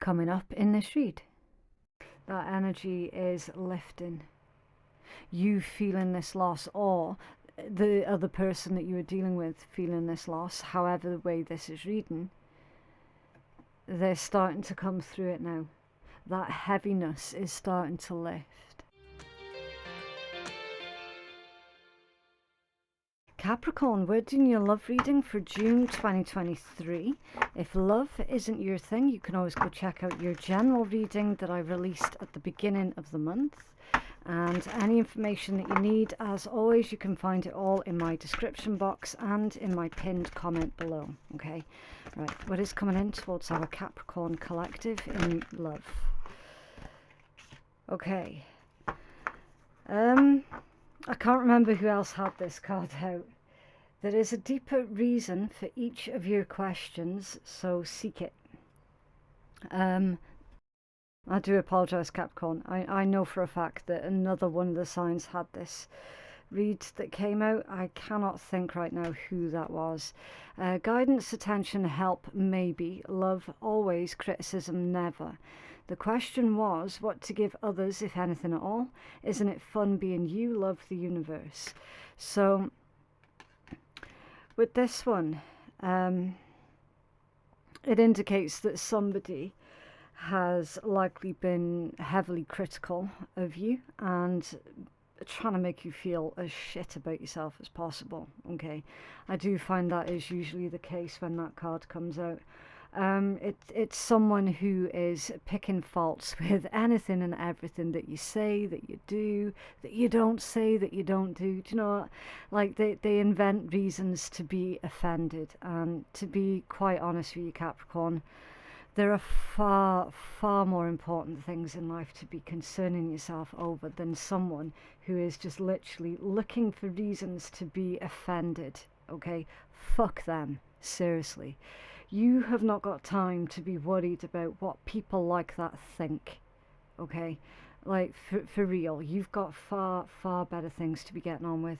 coming up in this read. That energy is lifting. You feeling this loss, or the other person that you are dealing with feeling this loss, however the way this is reading, they're starting to come through it now. That heaviness is starting to lift. Capricorn, we're doing your love reading for June 2023. If love isn't your thing, you can always go check out your general reading that I released at the beginning of the month. And any information that you need, as always, you can find it all in my description box and in my pinned comment below. Okay, right, what is coming in towards our Capricorn collective in love? Okay, I can't remember who else had this card out. There is a deeper reason for each of your questions, so seek it. I do apologise, Capricorn. I know for a fact that another one of the signs had this read that came out. I cannot think right now who that was. Guidance, attention, help, maybe. Love, always. Criticism, never. The question was what to give others, if anything at all. Isn't it fun being you? Love, the universe. So with this one, it indicates that somebody has likely been heavily critical of you and trying to make you feel as shit about yourself as possible. Okay, I do find that is usually the case when that card comes out. It's someone who is picking faults with anything and everything that you say, that you do, that you don't say, that you don't do. Do you know what? Like they invent reasons to be offended. And to be quite honest with you, Capricorn, there are far, far more important things in life to be concerning yourself over than someone who is just literally looking for reasons to be offended. Okay? Fuck them. Seriously. You have not got time to be worried about what people like that think. Okay? Like, for real. You've got far, far better things to be getting on with.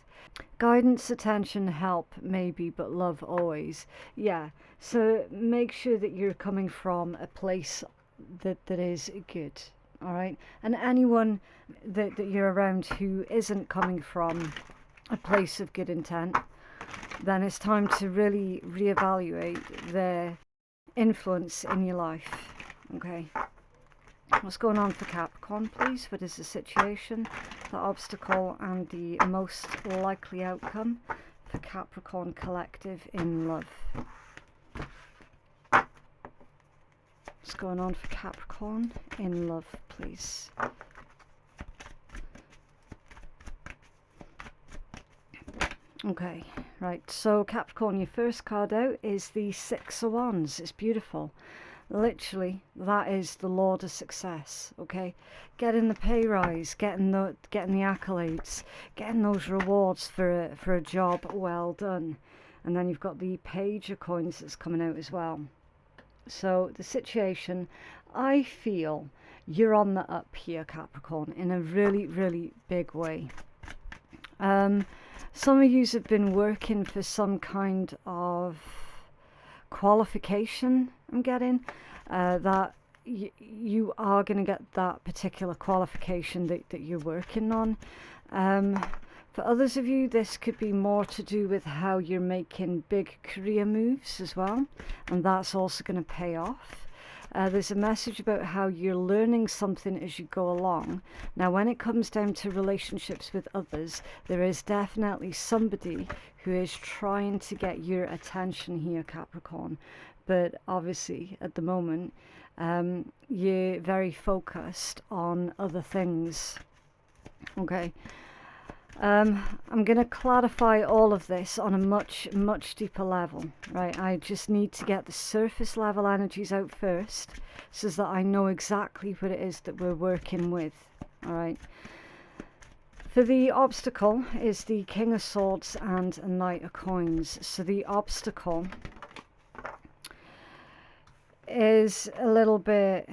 Guidance, attention, help, maybe, but love always. Yeah. So make sure that you're coming from a place that is good. All right? And anyone that you're around who isn't coming from a place of good intent, then it's time to really reevaluate their influence in your life. Okay? What's going on for Capricorn, please? What is the situation, the obstacle, and the most likely outcome for Capricorn collective in love? What's going on for Capricorn in love, please? Okay, right, so Capricorn, your first card out is the Six of Wands. It's beautiful. Literally, that is the Lord of success. Okay, getting the pay rise, getting the accolades, getting those rewards for a job well done. And then you've got the Page of Coins that's coming out as well. So the situation, I feel you're on the up here, Capricorn, in a really, really big way. Some of you have been working for some kind of qualification, I'm getting, that you are going to get that particular qualification that you're working on. For others of you, this could be more to do with how you're making big career moves as well, and that's also going to pay off. There's a message about how you're learning something as you go along. Now, when it comes down to relationships with others, there is definitely somebody who is trying to get your attention here, Capricorn. But obviously, at the moment, you're very focused on other things. Okay. I'm going to clarify all of this on a much, much deeper level, right? I just need to get the surface level energies out first so that I know exactly what it is that we're working with, all right? For the obstacle is the King of Swords and a Knight of Coins. So the obstacle is a little bit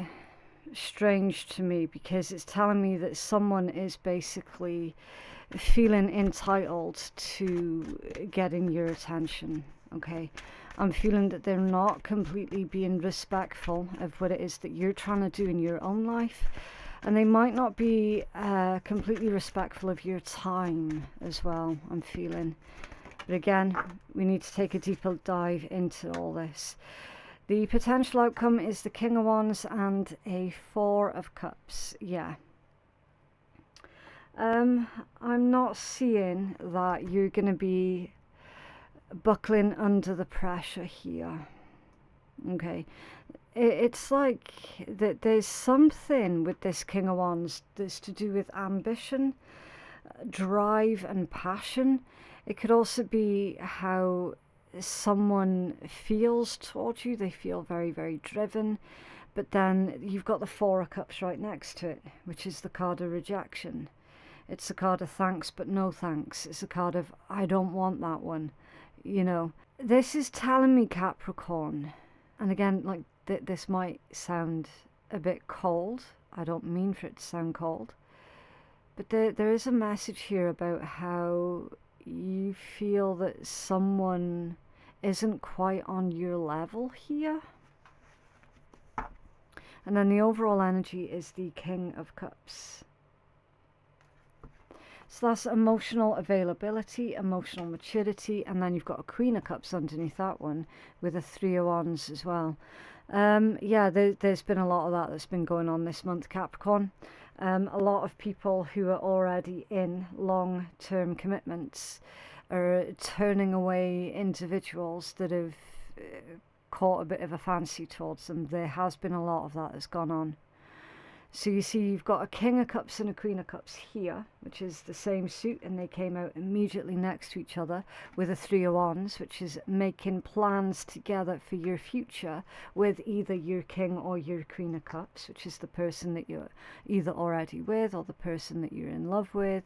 strange to me because it's telling me that someone is basically feeling entitled to getting your attention. Okay, I'm feeling that they're not completely being respectful of what it is that you're trying to do in your own life. And they might not be completely respectful of your time as well, I'm feeling. But again, we need to take a deeper dive into all this. The potential outcome is the King of Wands and a Four of Cups. Yeah. I'm not seeing that you're going to be buckling under the pressure here. Okay. It's like that there's something with this King of Wands that's to do with ambition, drive and passion. It could also be how someone feels towards you. They feel very, very driven. But then you've got the Four of Cups right next to it, which is the card of rejection. It's a card of thanks but no thanks. It's a card of I don't want that one. You know, this is telling me, Capricorn, and again, like this might sound a bit cold. I don't mean for it to sound cold. But there is a message here about how you feel that someone isn't quite on your level here. And then the overall energy is the King of Cups. So that's emotional availability, emotional maturity, and then you've got a Queen of Cups underneath that one with a Three of Wands as well. Yeah, there's been a lot of that's been going on this month, Capricorn. A lot of people who are already in long-term commitments are turning away individuals that have caught a bit of a fancy towards them. There has been a lot of that that's gone on. So you see you've got a King of Cups and a Queen of Cups here, which is the same suit, and they came out immediately next to each other with a Three of Wands, which is making plans together for your future with either your King or your Queen of Cups, which is the person that you're either already with or the person that you're in love with,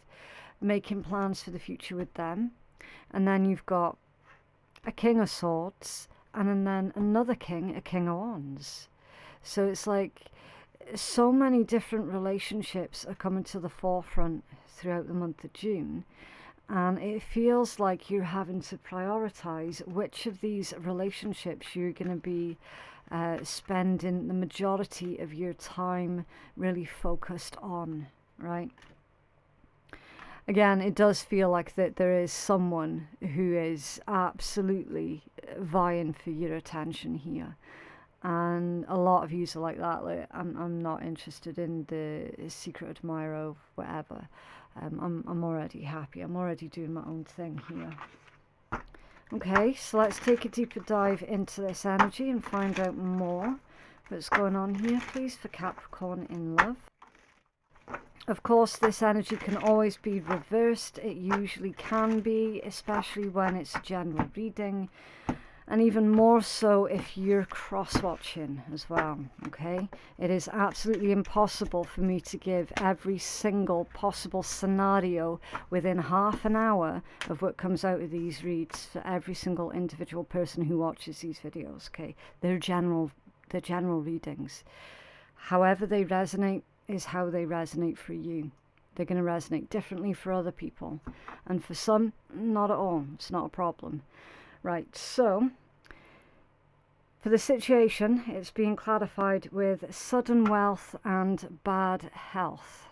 making plans for the future with them. And then you've got a King of Swords and then another king, a King of Wands. So it's like so many different relationships are coming to the forefront throughout the month of June, and it feels like you're having to prioritize which of these relationships you're going to be spending the majority of your time really focused on, right? Again, it does feel like that there is someone who is absolutely vying for your attention here. And a lot of yous are like that. Like, I'm not interested in the secret admirer, whatever. I'm already happy. I'm already doing my own thing here. Okay, so let's take a deeper dive into this energy and find out more what's going on here, please, for Capricorn in love. Of course, this energy can always be reversed. It usually can be, especially when it's a general reading. And even more so if you're cross-watching as well, okay? It is absolutely impossible for me to give every single possible scenario within half an hour of what comes out of these reads for every single individual person who watches these videos, okay? They're general readings. However they resonate is how they resonate for you. They're going to resonate differently for other people. And for some, not at all. It's not a problem. Right, so for the situation, it's being clarified with sudden wealth and bad health.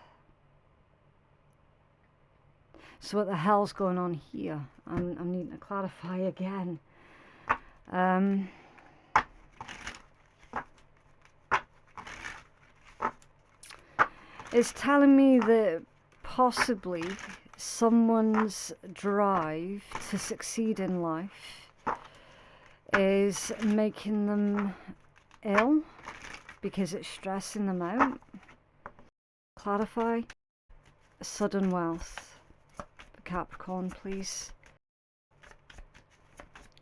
So what the hell's going on here? I'm needing to clarify again. It's telling me that possibly someone's drive to succeed in life is making them ill because it's stressing them out. Clarify. Sudden wealth. For Capricorn, please.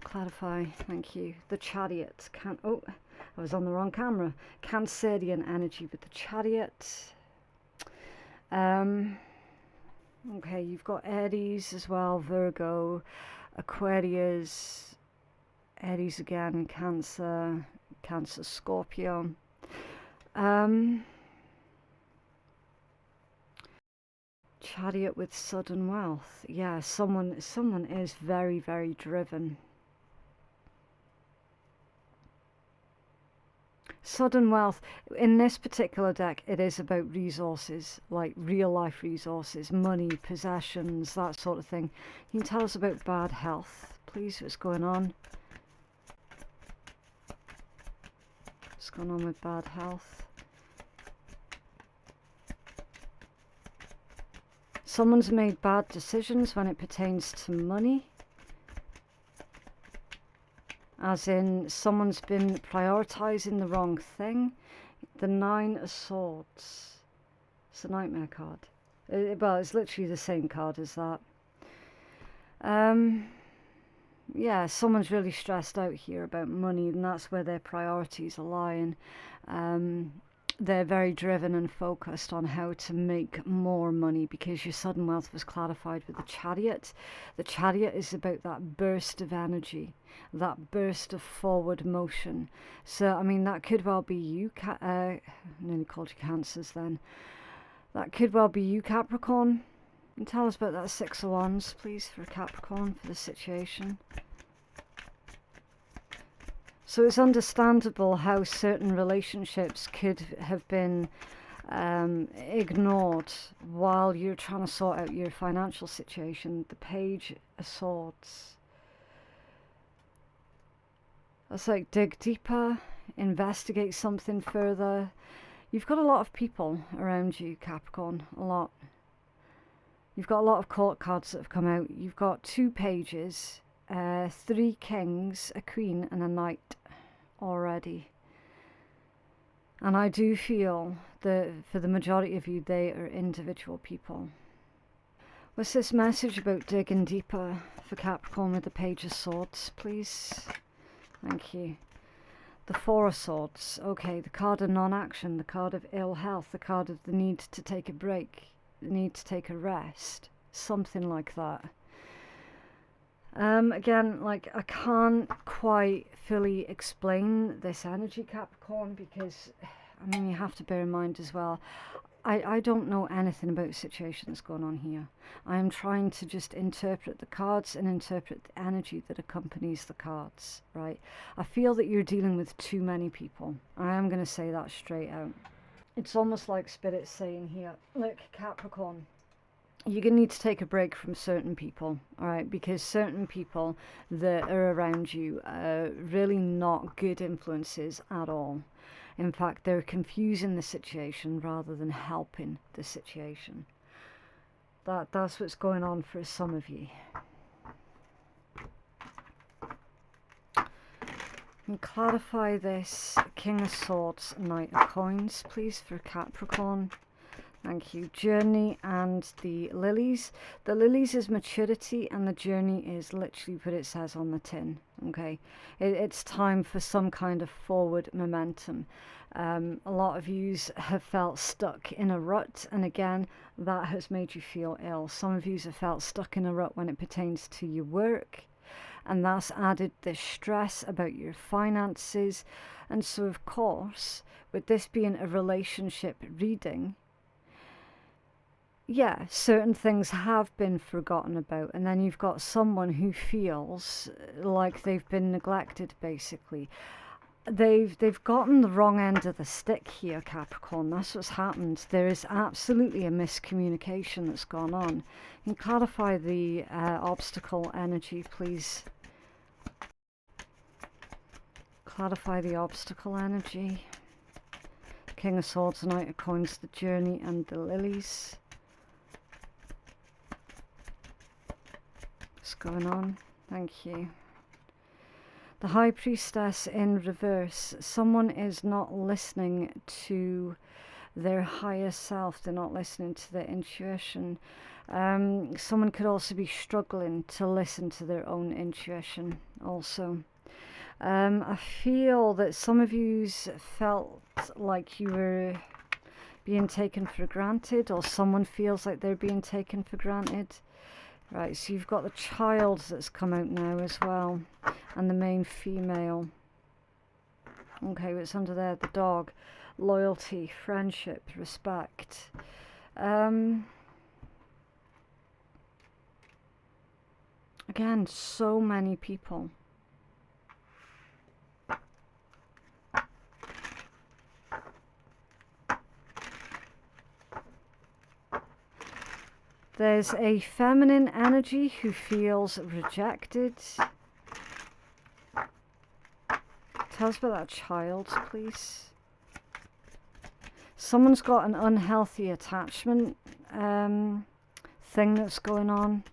Clarify. Thank you. The Chariot. Oh, I was on the wrong camera. Cancerian energy with the Chariot. Okay, you've got Aries as well, Virgo, Aquarius, Aries again, Cancer, Scorpio. Chariot with sudden wealth. Yeah, someone is very, very driven. Sudden wealth. In this particular deck, it is about resources, like real life resources, money, possessions, that sort of thing. Can you tell us about bad health, please? What's going on? What's going on with bad health? Someone's made bad decisions when it pertains to money. As in, someone's been prioritizing the wrong thing. The Nine of Swords. It's a nightmare card. Well, it's literally the same card as that. Yeah, someone's really stressed out here about money, and that's where their priorities are lying. They're very driven and focused on how to make more money, because your sudden wealth was clarified with the Chariot. The Chariot is about that burst of energy, that burst of forward motion. So, I mean, that could well be you. I nearly called you Cancers then. That could well be you, Capricorn. And tell us about that Six of Wands, please, for Capricorn, for the situation. So it's understandable how certain relationships could have been ignored while you're trying to sort out your financial situation. The Page of Swords. That's like dig deeper, investigate something further. You've got a lot of people around you, Capricorn, a lot. You've got a lot of court cards that have come out. You've got 2 pages, 3 kings, a queen and a knight already. And I do feel that for the majority of you, they are individual people. What's this message about digging deeper for Capricorn with the Page of Swords, please? Thank you. The Four of Swords. Okay, the card of non-action, the card of ill health, the card of the need to take a break, the need to take a rest, something like that. Again, like, I can't quite fully explain this energy, Capricorn, because, I mean, you have to bear in mind as well, I don't know anything about the situation that's going on here. I am trying to just interpret the cards and interpret the energy that accompanies the cards, right? I feel that you're dealing with too many people. I am going to say that straight out. It's almost like Spirit's saying here, look, Capricorn, you're going to need to take a break from certain people, all right? Because certain people that are around you are really not good influences at all. In fact, they're confusing the situation rather than helping the situation. That's what's going on for some of you. And clarify this King of Swords, Knight of Coins, please, for Capricorn. Thank you. Journey and the lilies. The lilies is maturity, and the journey is literally what it says on the tin. Okay, it's time for some kind of forward momentum. A lot of yous have felt stuck in a rut, and again, that has made you feel ill. Some of yous have felt stuck in a rut when it pertains to your work, and that's added this stress about your finances. And so, of course, with this being a relationship reading, yeah, certain things have been forgotten about, and then you've got someone who feels like they've been neglected, basically. They've gotten the wrong end of the stick here, Capricorn. That's what's happened. There is absolutely a miscommunication that's gone on. Can you clarify the obstacle energy, please? Clarify the obstacle energy. King of Swords, Knight of Coins, the journey and the lilies. What's going on? Thank you. The High Priestess in reverse. Someone is not listening to their higher self. They're not listening to their intuition. Someone could also be struggling to listen to their own intuition also. I feel that some of you felt like you were being taken for granted, or someone feels like they're being taken for granted. Right, so you've got the child that's come out now as well, and the main female. Okay, what's under there? The dog. Loyalty, friendship, respect. Again, so many people. There's a feminine energy who feels rejected. Tell us about that child, please. Someone's got an unhealthy attachment thing that's going on.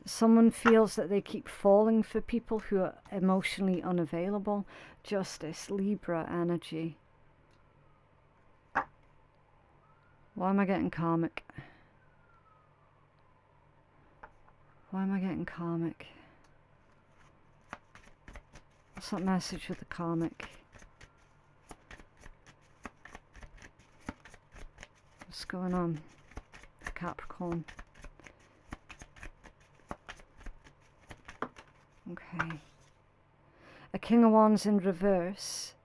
Someone feels that they keep falling for people who are emotionally unavailable. Justice, Libra energy. Why am I getting karmic? Why am I getting karmic? What's that message with the karmic? What's going on? Capricorn. Okay. A King of Wands in reverse.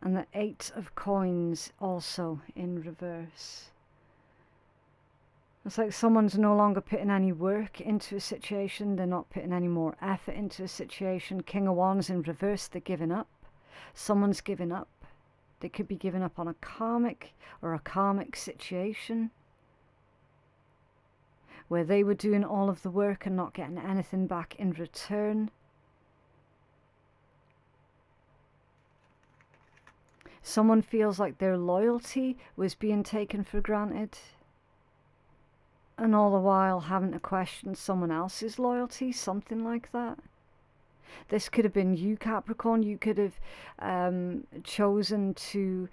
And the 8 of Coins also in reverse. It's like someone's no longer putting any work into a situation. They're not putting any more effort into a situation. King of Wands in reverse, they're giving up. Someone's giving up. They could be giving up on a karmic or a karmic situation where they were doing all of the work and not getting anything back in return. Someone feels like their loyalty was being taken for granted, and all the while having to question someone else's loyalty, something like that. This could have been you, Capricorn. You could have chosen to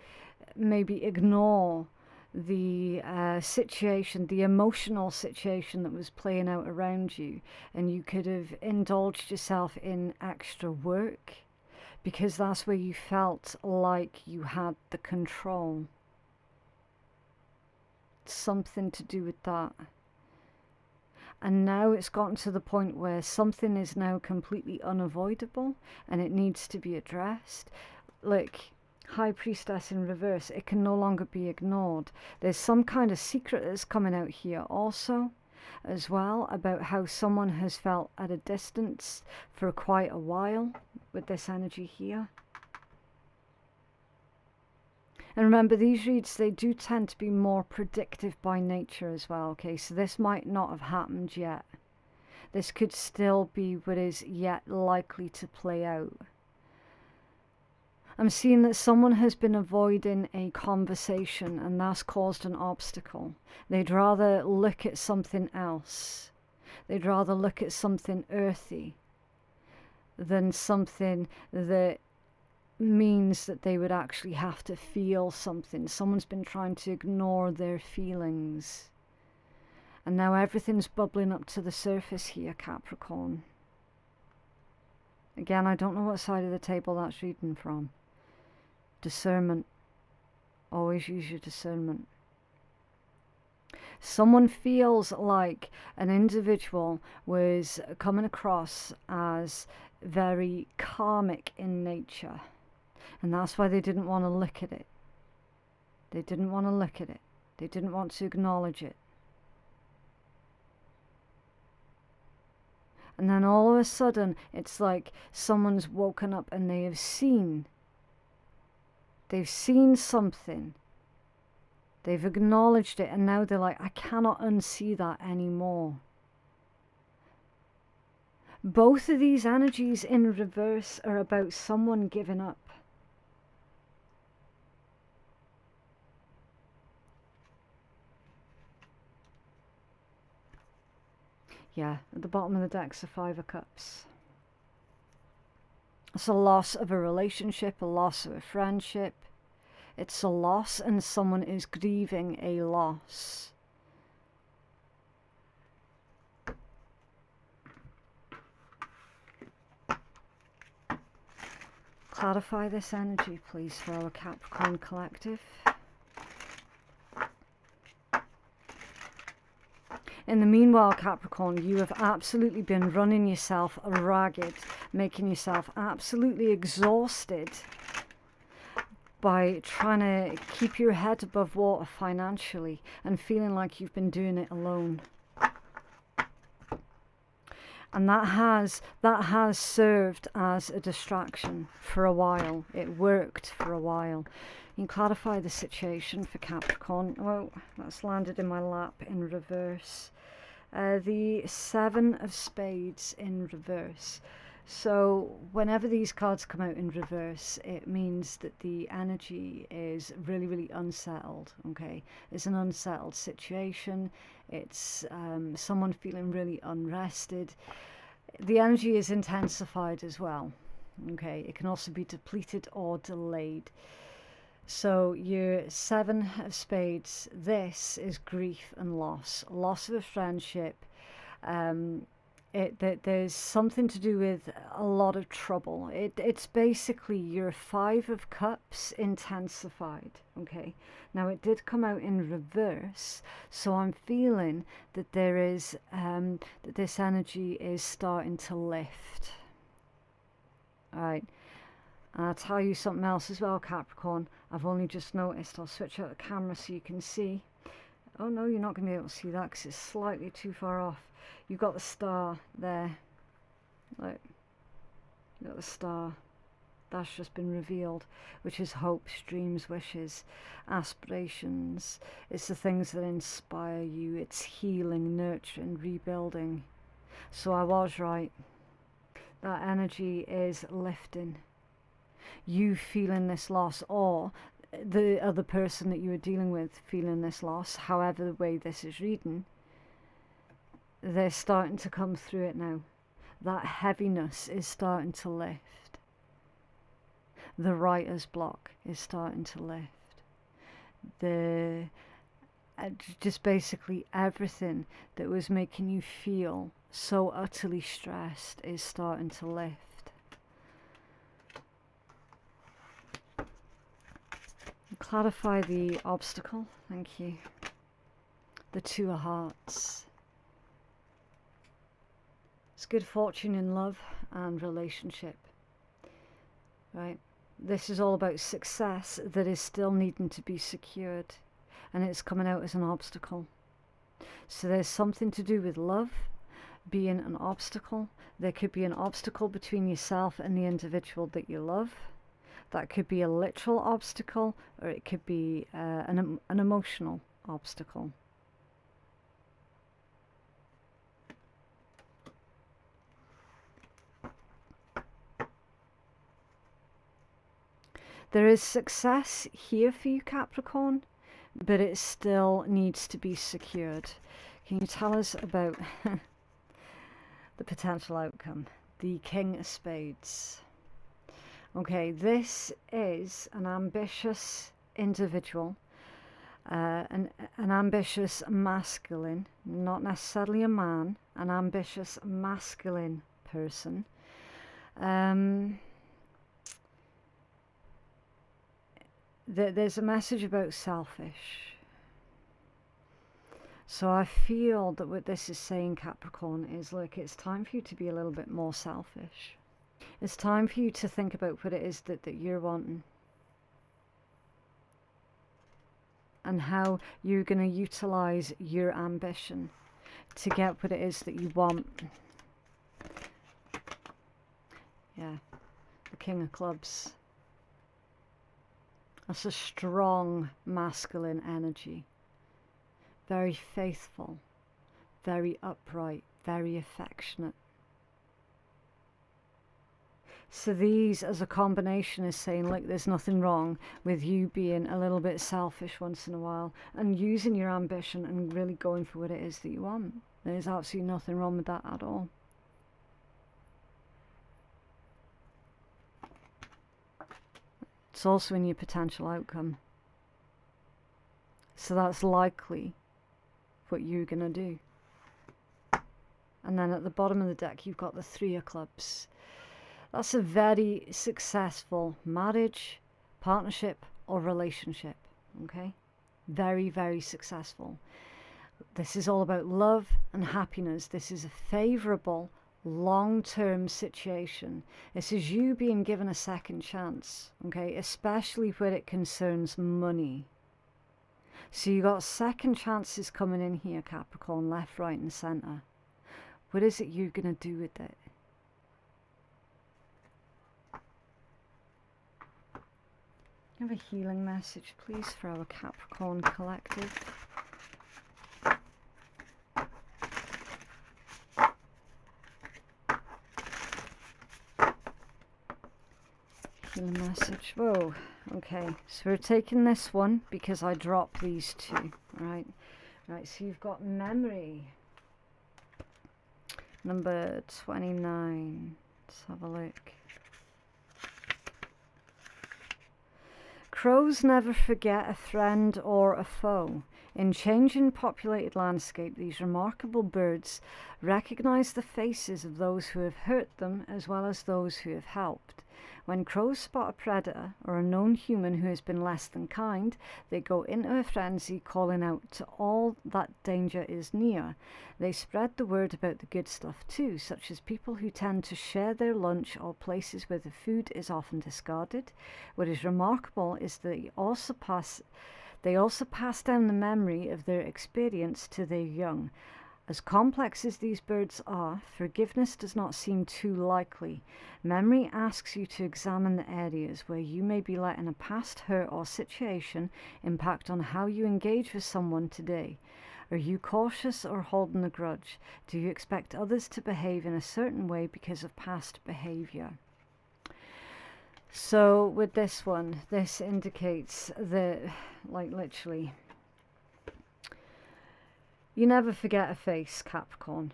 maybe ignore the situation, the emotional situation that was playing out around you, and you could have indulged yourself in extra work because that's where you felt like you had the control. Something to do with that. And now it's gotten to the point where something is now completely unavoidable and it needs to be addressed. Like High Priestess in reverse, it can no longer be ignored. There's some kind of secret that's coming out here also as well about how someone has felt at a distance for quite a while with this energy here. And remember, these reads, they do tend to be more predictive by nature as well, okay? So this might not have happened yet. This could still be what is yet likely to play out. I'm seeing that someone has been avoiding a conversation and that's caused an obstacle. They'd rather look at something else. They'd rather look at something earthy than something that means that they would actually have to feel something. Someone's been trying to ignore their feelings. And now everything's bubbling up to the surface here, Capricorn. Again, I don't know what side of the table that's reading from. Discernment. Always use your discernment. Someone feels like an individual was coming across as very karmic in nature. And that's why they didn't want to look at it. They didn't want to look at it. They didn't want to acknowledge it. And then all of a sudden, it's like someone's woken up and they have seen. They've seen something. They've acknowledged it, and now they're like, I cannot unsee that anymore. Both of these energies in reverse are about someone giving up. Yeah, at the bottom of the deck's the 5 of Cups. It's a loss of a relationship, a loss of a friendship. It's a loss and someone is grieving a loss. Clarify this energy, please, for our Capricorn collective. In the meanwhile, Capricorn, you have absolutely been running yourself ragged, making yourself absolutely exhausted by trying to keep your head above water financially and feeling like you've been doing it alone. And that has served as a distraction for a while. It worked for a while. You can clarify the situation for Capricorn. Oh, that's landed in my lap in reverse. The Seven of Spades in reverse. So whenever these cards come out in reverse, it means that the energy is really, really unsettled, okay? It's an unsettled situation. It's someone feeling really unrested. The energy is intensified as well, okay? It can also be depleted or delayed. So your Seven of Spades, this is grief and loss. Loss of a friendship. There's something to do with a lot of trouble. It's basically your Five of Cups intensified, okay? Now it did come out in reverse, so I'm feeling that there is, that this energy is starting to lift. All right. And I'll tell you something else as well, Capricorn. I've only just noticed. I'll switch out the camera so you can see. Oh no, you're not going to be able to see that because it's slightly too far off. You've got the star there. Look. You've got the star. That's just been revealed, which is hopes, dreams, wishes, aspirations. It's the things that inspire you. It's healing, nurturing, rebuilding. So I was right. That energy is lifting. You feeling this loss, or the other person that you were dealing with feeling this loss, however the way this is reading, they're starting to come through it now. That heaviness is starting to lift. The writer's block is starting to lift. Just basically everything that was making you feel so utterly stressed is starting to lift. Clarify the obstacle, thank you. The Two of Hearts. It's good fortune in love and relationship, right? This is all about success that is still needing to be secured, and it's coming out as an obstacle. So there's something to do with love being an obstacle. There could be an obstacle between yourself and the individual that you love. That could be a literal obstacle, or it could be an emotional obstacle. There is success here for you, Capricorn, but it still needs to be secured. Can you tell us about the potential outcome? The King of Spades. Okay, this is an ambitious individual, an ambitious masculine, not necessarily a man, an ambitious masculine person. There's a message about selfish. So I feel that what this is saying, Capricorn, is look, it's time for you to be a little bit more selfish. It's time for you to think about what it is that you're wanting. And how you're going to utilize your ambition to get what it is that you want. Yeah, the King of Clubs. That's a strong masculine energy. Very faithful, very upright, very affectionate. So these as a combination is saying, look, there's nothing wrong with you being a little bit selfish once in a while and using your ambition and really going for what it is that you want. There's absolutely nothing wrong with that at all. It's also in your potential outcome. So that's likely what you're going to do. And then at the bottom of the deck, you've got the Three of Clubs. That's a very successful marriage, partnership, or relationship, okay? Very, very successful. This is all about love and happiness. This is a favorable, long-term situation. This is you being given a second chance, okay? Especially when it concerns money. So you got second chances coming in here, Capricorn, left, right, and center. What is it you're going to do with it? Have a healing message, please, for our Capricorn collective. Healing message. Whoa. Okay, so we're taking this one because I dropped these two. Right. Right, so you've got memory. Number 29. Let's have a look. Crows never forget a friend or a foe. In changing populated landscape, these remarkable birds recognize the faces of those who have hurt them as well as those who have helped. When crows spot a predator or a known human who has been less than kind, they go into a frenzy, calling out to all that danger is near. They spread the word about the good stuff too, such as people who tend to share their lunch or places where the food is often discarded. What is remarkable is they also pass down the memory of their experience to their young. As complex as these birds are, forgiveness does not seem too likely. Memory asks you to examine the areas where you may be letting a past hurt or situation impact on how you engage with someone today. Are you cautious or holding a grudge? Do you expect others to behave in a certain way because of past behavior? So with this one, this indicates that, like, literally, you never forget a face, Capricorn.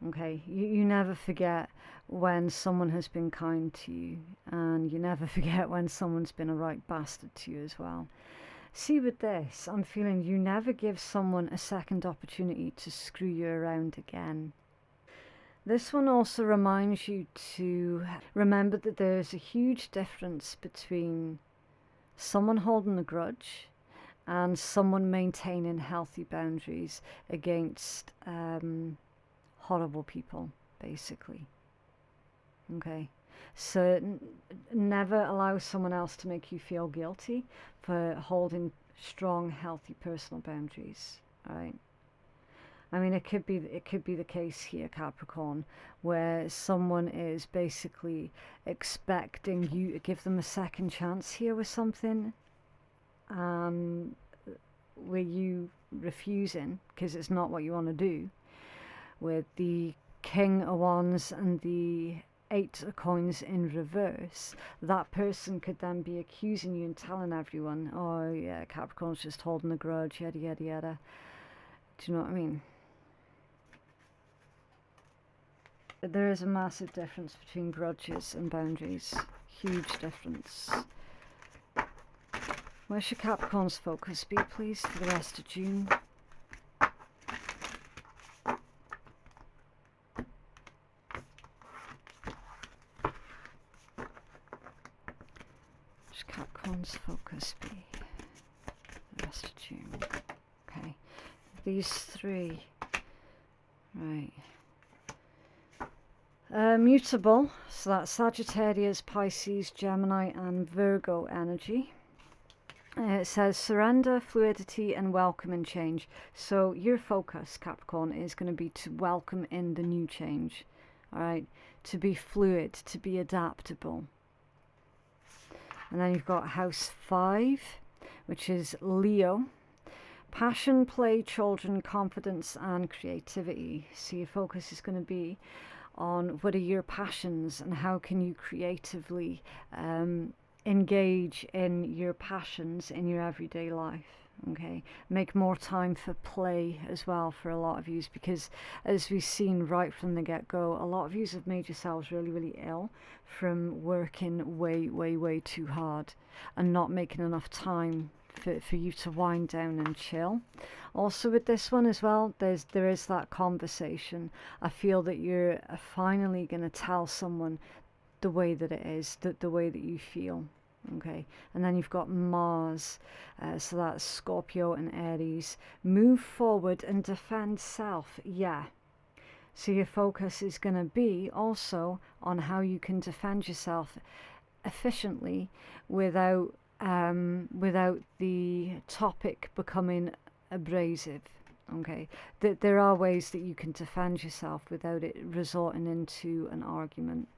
Okay, you never forget when someone has been kind to you, and you never forget when someone's been a right bastard to you as well. See, with this, I'm feeling you never give someone a second opportunity to screw you around again. This one also reminds you to remember that there's a huge difference between someone holding a grudge and someone maintaining healthy boundaries against horrible people, basically. Okay, so never allow someone else to make you feel guilty for holding strong, healthy personal boundaries. All right. I mean, it could be the case here, Capricorn, where someone is basically expecting you to give them a second chance here with something, were you refusing because it's not what you want to do. With the King of Wands and the Eight of Coins in reverse, that person could then be accusing you and telling everyone, oh yeah, Capricorn's just holding a grudge, yada yada yada. Do you know what I mean? There is a massive difference between grudges and boundaries. Huge difference. Where should Capricorn's focus be, please, for the rest of June? Should Capricorn's focus be for the rest of June? Okay. These three. Right. Mutable. So that's Sagittarius, Pisces, Gemini, and Virgo energy. It says surrender, fluidity, and welcome in change. So your focus, Capricorn, is going to be to welcome in the new change. Alright? To be fluid, to be adaptable. And then you've got house 5, which is Leo. Passion, play, children, confidence, and creativity. So your focus is going to be on what are your passions and how can you creatively engage in your passions in your everyday life. Okay, make more time for play as well for a lot of yous, because as we've seen right from the get-go, a lot of yous have made yourselves really ill from working way too hard and not making enough time for you to wind down and chill. Also with this one as well, there is that conversation. I feel that you're finally going to tell someone the way that it is, the way that you feel. Okay, and then you've got Mars, so that's Scorpio and Aries. Move forward and defend self. Yeah, so your focus is going to be also on how you can defend yourself efficiently without the topic becoming abrasive. Okay, there are ways that you can defend yourself without it resorting into an argument.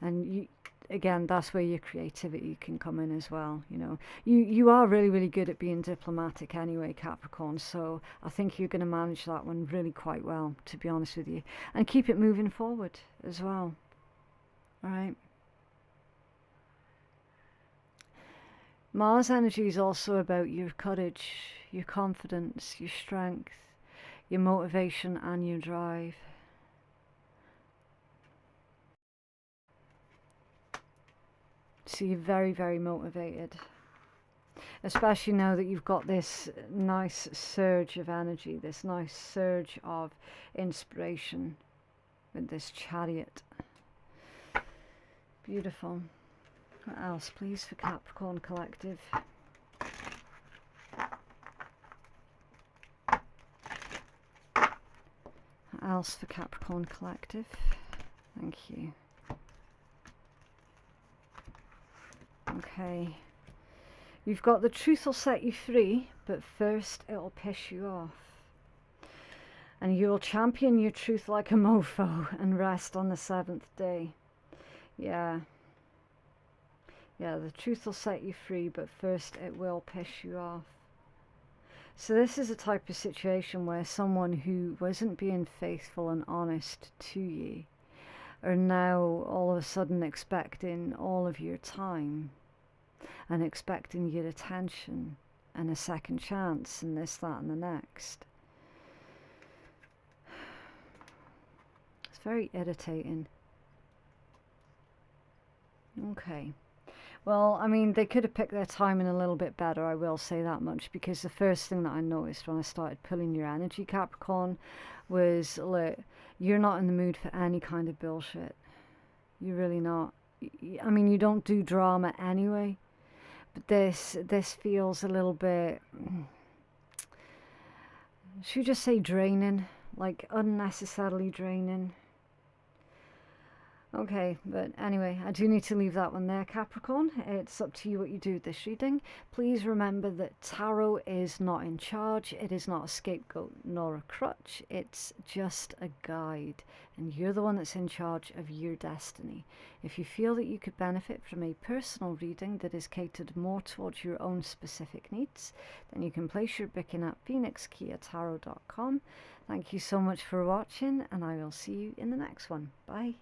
And again, that's where your creativity can come in as well. You know, you are really, really good at being diplomatic anyway, Capricorn. So I think you're going to manage that one really quite well, to be honest with you, and keep it moving forward as well. All right. Mars energy is also about your courage, your confidence, your strength, your motivation, and your drive. So you're very, very motivated, especially now that you've got this nice surge of energy, this nice surge of inspiration with this Chariot. Beautiful. What else, please, for Capricorn Collective? What else for Capricorn Collective? Thank you. Okay. You've got the truth will set you free, but first it'll piss you off. And you will champion your truth like a mofo and rest on the 7th day. Yeah. Yeah, the truth will set you free, but first it will piss you off. So this is a type of situation where someone who wasn't being faithful and honest to you are now all of a sudden expecting all of your time and expecting your attention and a second chance and this, that and the next. It's very irritating. Okay. Well, I mean, they could have picked their timing a little bit better, I will say that much, because the first thing that I noticed when I started pulling your energy, Capricorn, was, look, you're not in the mood for any kind of bullshit. You're really not. I mean, you don't do drama anyway, but this feels a little bit, should we just say draining, like unnecessarily draining. Okay, but anyway, I do need to leave that one there, Capricorn. It's up to you what you do with this reading. Please remember that tarot is not in charge. It is not a scapegoat nor a crutch. It's just a guide, and you're the one that's in charge of your destiny. If you feel that you could benefit from a personal reading that is catered more towards your own specific needs, then you can place your booking at phoenixkeiatarot.com. Thank you so much for watching, and I will see you in the next one. Bye.